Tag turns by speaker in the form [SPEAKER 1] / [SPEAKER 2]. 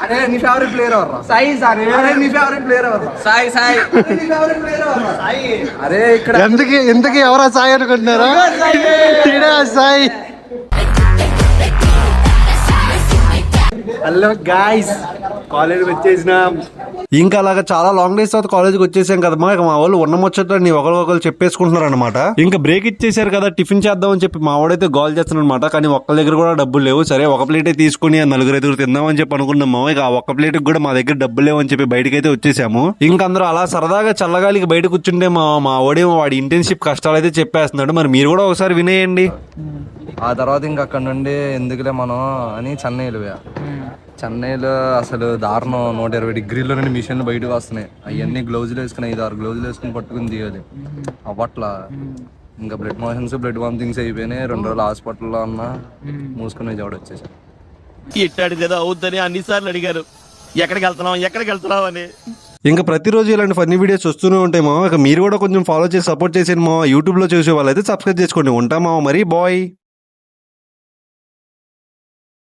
[SPEAKER 1] అరే నీ favourite player ఎవరు?
[SPEAKER 2] సాయి సార్.
[SPEAKER 1] అరే నీ ఫేవరెట్ ప్లేయర్ ఎవరు?
[SPEAKER 2] సాయి సాయి.
[SPEAKER 1] అరే నీ ఫేవరెట్ ప్లేయర్ ఎవరు? సాయి. అరే ఇక్కడ
[SPEAKER 3] ఎందుకు ఎవరా సాయి అనుకుంటున్నారా? సాయి.
[SPEAKER 1] హలో గాయ్స్, కాలేజ్ వచ్చేసినాం.
[SPEAKER 3] ఇంకా అలాగా చాలా లాంగ్ డేస్ తర్వాత కాలేజ్కి వచ్చేసాం కదమ్మా. ఇక మా వాళ్ళు ఉన్న ముచ్చట్లని ఒకరు చెప్పేసుకుంటున్నారు అనమాట. ఇంకా బ్రేక్ ఇచ్చేసారు కదా, టిఫిన్ చేద్దాం అని చెప్పి మా వాడైతే గోల్ చేస్తున్నాడు అనమాట. కానీ ఒక్క దగ్గర కూడా డబ్బులు లేవు. సరే ఒక ప్లేటే తీసుకుని నలుగురు ఎదురు తిందామని చెప్పి అనుకున్నాము. ఇక ఆ ఒక్క ప్లేట్ కూడా మా దగ్గర డబ్బులు లేవు అని చెప్పి బయటకి అయితే వచ్చేసాము. ఇంకా అందరూ అలా సరదాగా చల్లగాలికి బయట కూర్చుంటే మా వాడేమో వాడి ఇంటర్న్షిప్ కష్టాలు అయితే చెప్పేస్తున్నాడు. మరి మీరు కూడా ఒకసారి వినేయండి.
[SPEAKER 1] ఆ తర్వాత ఇంకా అక్కడ నుండి ఎందుకులే మనం అని చెన్నైలో పోయా. చెన్నైలో అసలు దారుణం, 120 డిగ్రీలో నుండి మిషన్లు బయటకు వస్తున్నాయి. అవన్నీ గ్లౌజులు వేసుకుని 5-6 గ్లౌజులు వేసుకుని పట్టుకుని తీయాలి. అవ్వట్లా. ఇంకా బ్లడ్ మోషన్స్, బ్లడ్ వామిటింగ్స్ అయిపోయినాయి. 2 రోజులు హాస్పిటల్లో ఉన్నా, మూసుకునే చోటు వచ్చేసా.
[SPEAKER 4] ఇట్టాడు కదా అవుద్దని అన్నిసార్లు అడిగారు, ఎక్కడికి వెళ్తున్నావు అని.
[SPEAKER 3] ఇంకా ప్రతిరోజు ఇలాంటి ఫన్నీ వీడియోస్ వస్తూనే ఉంటాయి మామ. ఇక మీరు కూడా కొంచెం ఫాలో చేసి సపోర్ట్ చేసేది మా యూట్యూబ్లో చూసే వాళ్ళైతే సబ్స్క్రైబ్ చేసుకోండి. ఉంటామా మరి, బాయ్.